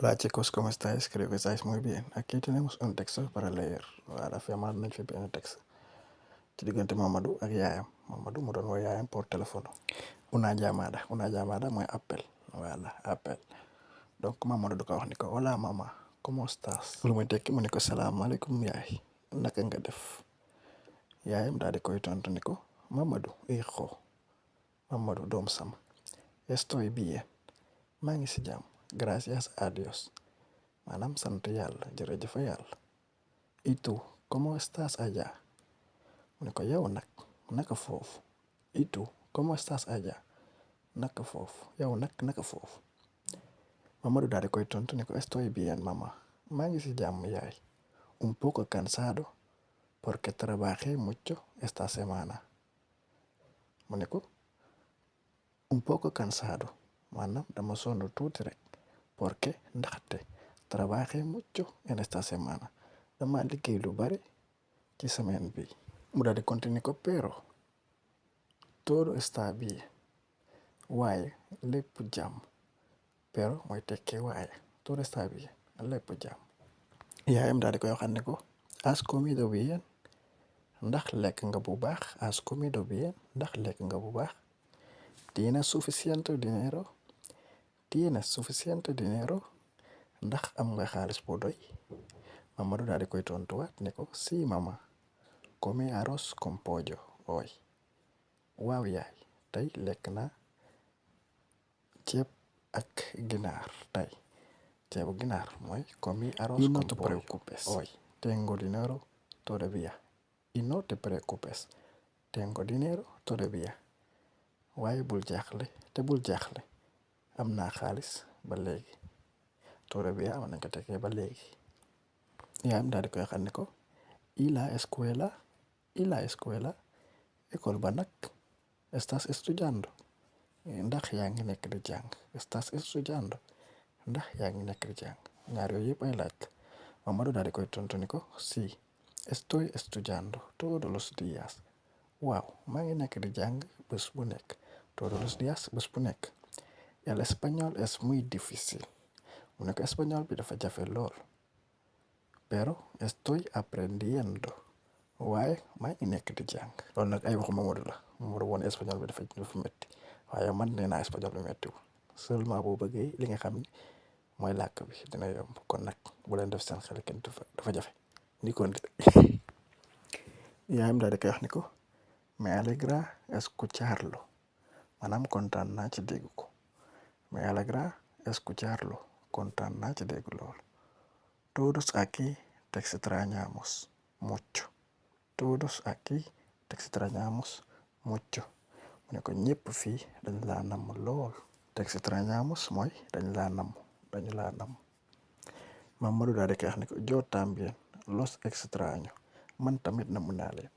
Hola chicos, ¿cómo estáis? Creo que estáis muy bien. Aquí tenemos un texto para leer. Voilà, firmar nañ fi benn texte ci diggante Mamadou ak yaayam. Mamadou mu doon woo yaayam por téléphone. Una llamada mooy appel. Voilà, appel. Donc Mamadou du ko wax ni ko hola mama, ¿cómo estás? Lu muy tekki mu ni ko salaamaaleykum yaay, naka nga def? Yaayam daal di koy tontu ni ko Mamadou, hijo, Mamadou doom sama, estoy bien, maa ngi si jàmm, gracias a Dios. Maanaam sant yàlla jërëjëf yàlla. ¿Y tú cómo estás allá? Mu ne ko yow nag naka foofu. ¿Y tú cómo estás allá? Naka foofu yow nag naka foofu. Mamadou daal di koy tontu ni ko estoy bien mamá, maa ngi si jàmm yaay. Un poco cansado porque trabajé mucho esta semana. Mu ne ko un poco cansado maanaam dama sonn tuuti rek porque ndaxte trabajé mucho en esta semana dama liggéey lu bari ci semaine bi. Mu daal di continuer ko pero todo está bien waaye lépp jàmm. Pero mooy tekkee waaye todo está bien lépp jàmm. Yaayam daal di koy waxal ne ko has comido bien ndax lekk nga bu baax. Has comido bien ndax lekk nga bu baax. Tienes suficiente dinero. Tienes suficiente dinero ndax am nga xaalis bu doy. Mamadou daal di koy tontuwaat ne ko si mama, comí arroz con pollo hoy. Waaw yaay tey lekk naa ceeb ak ginaar tey. Ceebu ginaar mooy comí arroz Y no con te pollo preocupes. hoy. Tengo dinero todavía. Y no te preocupes. Tengo dinero todavía. Waaye bul jaaxle te bul jaaxle. Am naa xaalis ba léegi. Todavía am nañ ko tekkee ba léegi. Yaayam daal di koy xam ne ko y la escuela école ba nag estás estudiando ndax yaa ngi nekk di jàng. Estás estudiando ndax yaa ngi nekk di jàng. Ñaar yooyu yëpp ay laaj la. Mamadou daal di koy tontu ni ko si estoy estudiando todos los días. Waaw maa ngi nekk di jàng bés bu nekk. Todos los días bés bu nekk. El español es muy difícil. Mu ne ko espagnol bi dafa jafe lool. Pero estoy aprendiendo. Waaye maa ngi nekk di jàng. Loolu nag ay waxu Mamadou la. Mamadou woon espagnol bi dafa métti. waaye man nee naa espagnol bi méttiwul. Seulement boo bëggee li nga xam ne mooy làkk bi dina yomb. Kon nag bu leen def seen xel kenn dafa jafe. Ni kon yaayam daal di koy wax ni ko me alegra escucharlo. Maanaam kontaan naa ci dégg ko. Me alegra escucharlo. Kontaan naa ci dégg loolu. Todos aquí te extrañamos mucho. Todos aquí te extrañamos mucho. Mu ne ko ñëpp fii dañ laa namm lool. Te extrañamos mooy dañ laa namm dañu laa namm. Mamadou daal di koy wax ni ko yo también los extraño. Man tamit namm naa leen.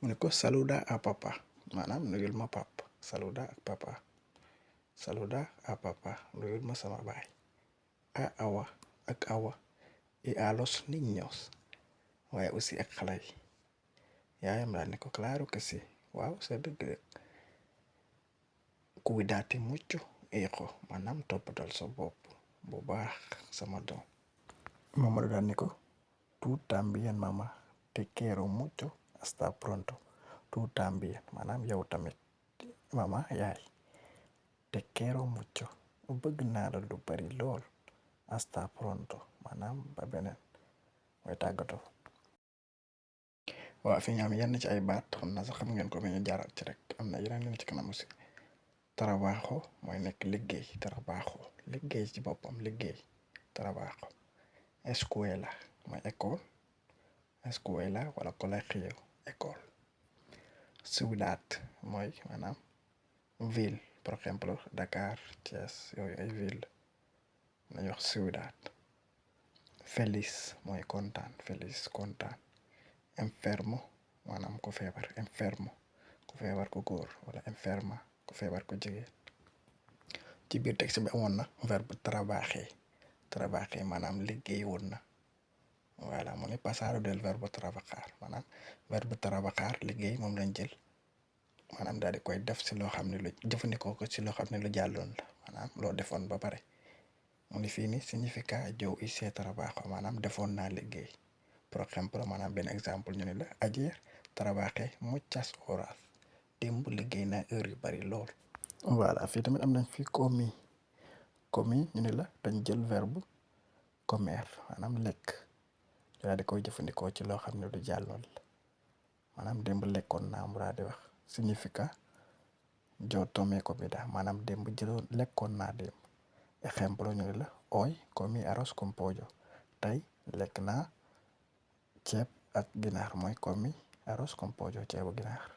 Mu ne ko saluda a papa maanaam nuyul ma papa. Saluda ak papa. Saluda a papa nuyul ma sama baay. A awa ak awa. Y a los niños. waaye aussi ak xale yi. Yaayam daal ne ko claro que sí. Waaw c'est dëgg de. Cuídate mucho hijo maanaam toppatal sa bopp bu baax sama doom. Mamadou daal ne ko tú también mamá te quiero mucho hasta pronto. Tú también maanaam yow tamit mama yaay te quiero mucho bëgg naa la lu bari lool hasta pronto maanaam ba beneen mooy tàggatoo. waaw fi nga am yenn ci ay baat xam naa sax xam ngeen ko mais ñu jaaral ci rek am na yeneen yu ci kanam aussi. Trabajo mooy nekk liggéey. Trabajo liggéey ci boppam liggéey. Trabajo. Escuela mooy école. Escuela wala colegio école. Ciudad mooy maanaam ville par exemple Dakar Thiès yooyu ay ville nañu wax ciudad. Feliz mooy kontaan. Feliz kontaan. Enfermo maanaam ku feebar. Enfermo ku feebar ku góor wala enferma ku feebar ku jigéen. ci biir texte bi amoon na verbe trabajar. Trabajar maanaam liggéey woon na. voilà mu ne pasado del verbo trabajar maanaam verbe trabajar liggéey moom lañ jël maanaam daal di koy def si loo xam ne lu jëfandikoo ko si loo xam ne lu jàlloon la maanaam loo defoon ba pare mu ni fii ni significa yo hice trabajo maanaam defoon naa liggéey. Por ejemplo maanaam benn exemple ñu ne la ayer trabajé muchas horas démb liggéey naa heure yu bari lool. Voilà fii tamit am nañ fi commis. Commis ñu ne la dañ jël verbe comer maanaam lekk ñu daal di koy jëfandikoo ci loo xam ne du jàlloon la maanaam démb lekkoon naa mu daal di wax significa yo tomé comida maanaam démb jëloon lekkoon naa démb. Ejemplo ñu ne la hoy comí arroz con pollo tey lekk naa ceeb ak ginaar mooy comí arroz con pollo ceebu ginaar.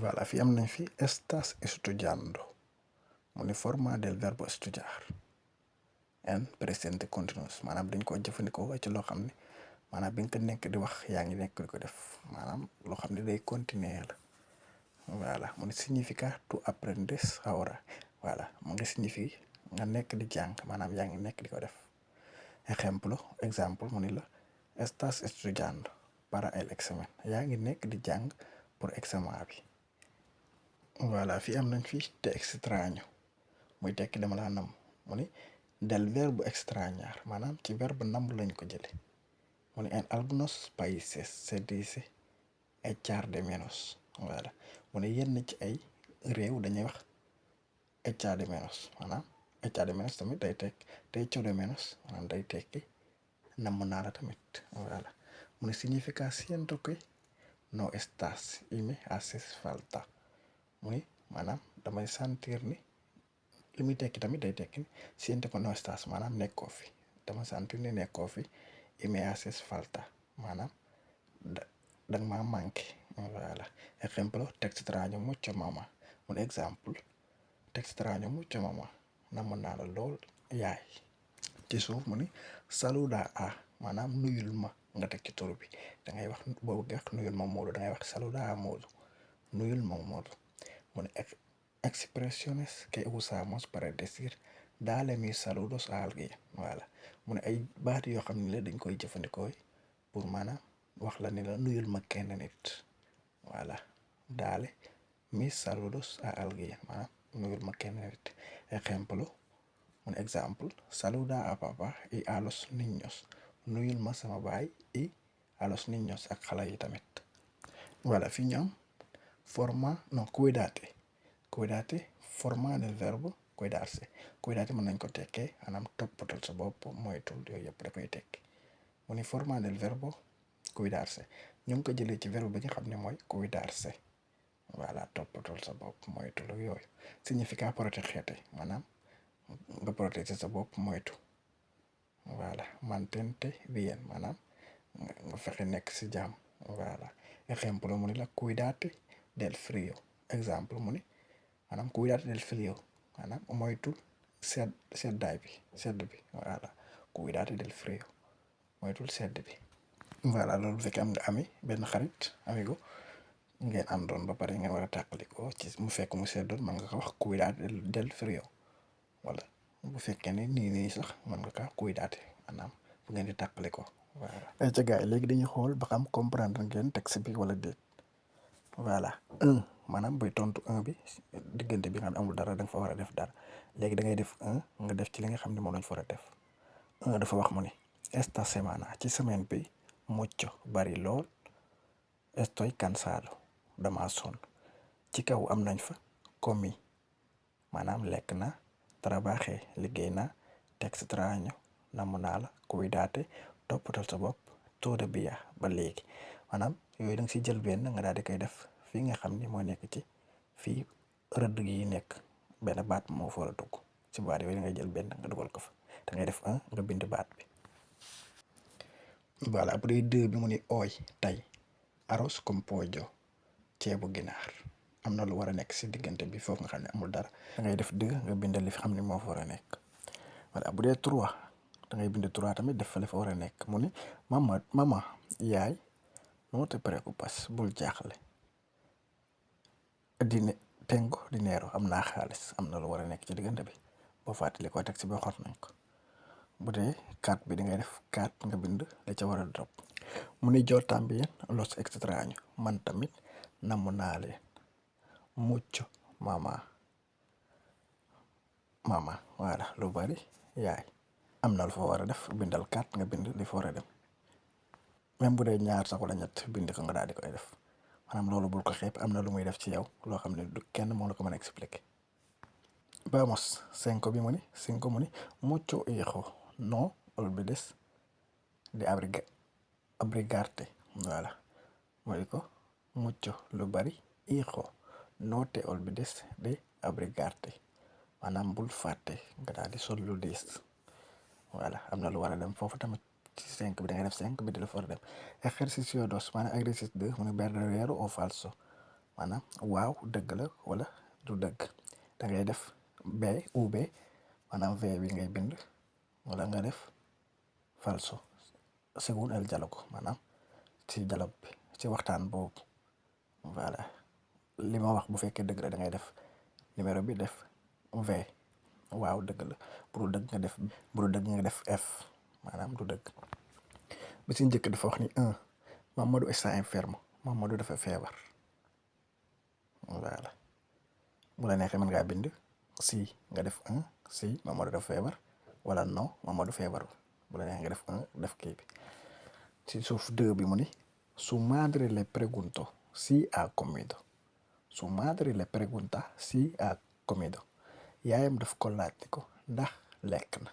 Voilà fii am nañ fi estás estudiando mu ni forma del verbo estudiar en presente continuous maanaam dañ ko jëfandikoo ci loo xam ne maanaam bi nga ko nekk di wax yaa ngi nekk di ko def maanaam loo xam ne day continuer la. Voilà mu ni significa tú aprendes ahora voilà mu ngi signifie nga nekk di jàng maanaam yaa ngi nekk di ko def. Exemple mu ni la estás estudiando para el examen yaa ngi nekk di jàng pour examen bi. Voilà fii am nañ fi te extraño muy tekki dama laa nam mu ni del verbo extrañar maanaam ci verbe nam lañ ko jële mu ni en algunos países se dice echar de menos. Voilà mu ne yenn ci ay réew dañuy wax echar de menos maanaam echar de menos tamit day tekki te echo de menos maanaam day tekki namm naa la tamit. Voilà mu ne significa siento que no estás y me haces falta mu ni maanaam damay sentir ni li muy tekki tamit day tekki ni siento que no estás maanaam nekkoo fi dama sentir ni nekkoo fi y me haces falta maanaam danga maa manqué. Voilà ejemplo te extraño mucho mamá un exemple te extraño mucho mamá namm naa la lool yaay. Ci suuf mu ni saluda a maanaam nuyul ma nga teg ci tur bi da ngay wax boo bëggee wax nuyul ma Moodu da ngay wax saluda a Moodu nuyul ma Moodu mu ne expresiones que usamos para decir dale mis saludos a alguien. Voilà mu ne ay baat yoo xam ne la dañ koy jëfandikoo pour maanaam wax la ni la nuyul ma kenn nit. Voilà dale mis saludos a alguien maanaam nuyul ma kenn nit. Ejemplo un exemple saluda a papá y a los niños nuyul ma sama baay y a los niños ak xale yi tamit. Voilà fii ñu am forma no cuídate forma del verbo cuidarse mën nañ ko tekkee maanaam toppatal sa bopp moytul yooyu yëpp da koy tekki mu ni forma del verbo cuidarse ñu ngi ko jëlee ci verbe bi nga xam ne mooy cuidarse. Voilà toppatal sa bopp moytul yooyu significa protegerte maanaam nga protéger sa bopp moytu. Voilà mantente bien maanaam nga fexe nekk si jàmm. Voilà ejemplo mu ni la cuídate del frío exemple mu ni maanaam cuídate del frío maanaam moytul sedd bi voilà cuídate del frío moytul sedd bi. Voilà loolu bu fekkee am nga benn xarit amigo ngeen àndoon ba pare ngeen war a tàqalikoo ci mu fekk mu seddoon mën nga ko wax cuídate del frío wala bu fekkee ne nii sax mën nga kaa cuídate maanaam bu ngeen di tàqalikoo. Voilà ay ca gars yi léegi dañuy xool ba xam comprendre ngeen texte bi wala déet. Voilà maanaam buy tontu bi diggante bi nga xam ne amul dara da nga fa war a def dara léegi da ngay def nga def ci li nga xam ne moom lañ fa war a def. Dafa wax mu ni esta semana ci semaine bi mucho bari lool estoy cansado dama sonn ci kaw am nañ fa comí maanaam lekk na trabajé liggéey na te extraño namm naa la cuídate toppatal sa bopp todavía ba léegi maanaam yooyu da nga si jël benn nga daal di koy def fii nga xam ni moo nekk ci fii rëdd yi nekk benn baat moo fa war a dugg ci baat yooyu da ngay jël benn nga dugal ko fa da ngay def nga bind baat bi. Voilà bu dee deux bi mu ni hoy tey arroz con pollo ceebu ginaar am na lu war a nekk si diggante bi foofu nga xam ne amul dara da ngay def deux nga bind li fi xam ne moo fa war a nekk. Voilà bu dee trois da ngay bind trois tamit def fa li fa war a nekk mu ni mama yaay no te preocupas bul jaaxle tengo dinero am naa xaalis am na lu war a nekk ci diggante bi boo fàttali ko teg si boo xor nañ ko. Bu dee 4 bi da ngay def 4 nga bind la ca war a drop mu ni yo también los extraño man tamit namm naa leen mucho mama voilà lu bari yaay am na lu fa war a def bindal 4 nga bind li fa war a dem même bu dee ñaar sax wala ñett bind ko nga daal di koy def maanaam loolu bul ko xeeb am na lu muy def ci yow loo xam ne du kenn moo la ko mën a expliquer. Vamos, 5 bi mu ni 5 mu ni mucho hijo no olvides de abrigarte voilà mooy ko mucho lu bari hijo no te olvides de abrigarte maanaam bul fàtte nga daal di sol lu diis voilà am na lu war a dem foofu tamit ci 5 bi da ngay def 5 bi di la fa war a dem ejercicio 2 maanaam exercice 2 mu ne verdadero o falso maanaam waaw dëgg la wala du dëgg da ngay def B ou B maanaam V bi ngay bind wala nga def falso según el diálogo maanaam ci dialogue bi ci waxtaan boobu voilà li ma wax bu fekkee dëgg la da ngay def numéro bi def V waaw dëgg la bu dul dëgg nga def F maanaam du dëgg bi ci njëkk dafa wax ni 1 Mamadou está enfermo Mamadou dafa feebar voilà bu la neexee mën ngaa bind si nga def 1 si Mamadou dafa feebar wala non Mamadou feebarul bu la neexee nga def 1 def kii bi ci suuf 2 bi mu ni su madre le preguntó si ha comido su madre le pregunta si ha comido yaayam daf ko laaj ko ndax lekk na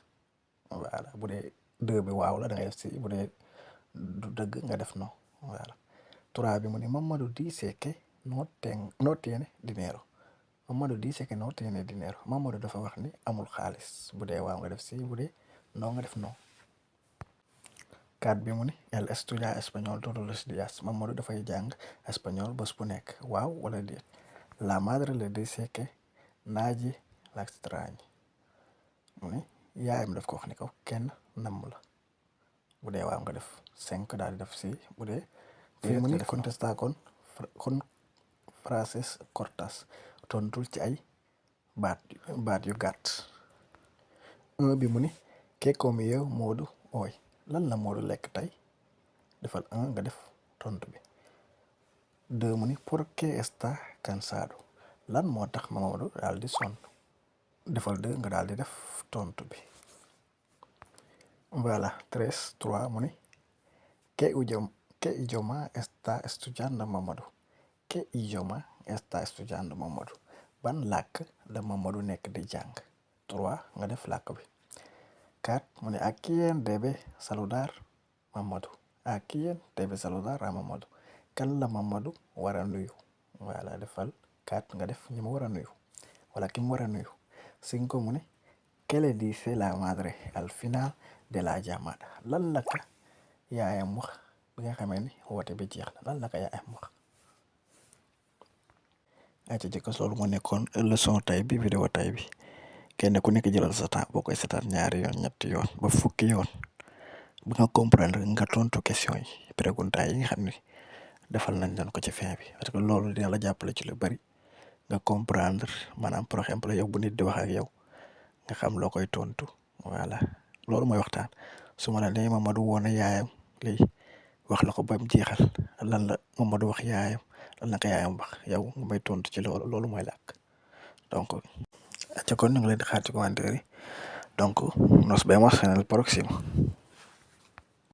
voilà bu dee 2 bi waaw la da ngay def si bu dee du dëgg nga def non voilà 3 bi mu ni Mamadou dice que no tiene dinero Mamadou dice que no tiene dinero Mamadou dafa wax ni amul xaalis bu dee waaw nga def si bu dee non nga def non 4 bi mu ni él estudia español todos los días Mamadou dafay jàng español bés bu nekk waaw wala déet la madre le dice que nadie la extraña mu ni yaayam daf ko wax ni ko kenn namm la bu dee waaw nga def 5 daal di def si bu dee fii mu ni contesta kon frases cortas tontul ci ay baat yu gàtt 1 bi mu ni ¿qué comió Modou hoy lan la Modou lekk tey defal 1 nga def tontu bi 2 mu ni ¿por qué está cansado lan moo tax Modou daal di sonn defal 2 nga daal di def tontu bi voilà 3 mu ni ¿qué idioma está estudiando Mamadou ¿qué idioma está estudiando Mamadou ban làkk la Mamadou nekk di jàng 3 nga def làkk bi 4 mu ne ¿a quién debe saludar Mamadou ¿a quién debe saludar a Mamadou kan la Mamadou war a nuyu voilà defal 4 nga def ñi mu war a nuyu wala ki mu war a nuyu 5 mu ne ¿qué le dice la madre al final de la llamada lan la ka yaayam wax bi nga xamee ni woote bi jeex na lan la ka yaayam wax ayca jëkkës loolu moo nekkoon leçon tay bi vidéo tay bi kenn ku nekk jëlal sa temps boo koy seetaan 2 yoon 3 yoon ba 10 yoon ba nga comprendre nga tontu question yi prégunta yi nga xam ni defal nañ leen ko ci fin bi parce que loolu dina la jàppale ci lu bari nga comprendre maanaam par exemple yow bu nit di wax ak yow nga xam loo koy tontu voilà loolu mooy waxtaan su ma la nee Mamadou woon na yaayam lii wax la ko ba mu jeexal lan la Mamadou wax yaayam lan la ko yaayam wax yow nga may tontu ci loolu mooy làkk donc ca kon ñu ngi leen di xaar ci commentaire yi donc nos vemos en el próximo.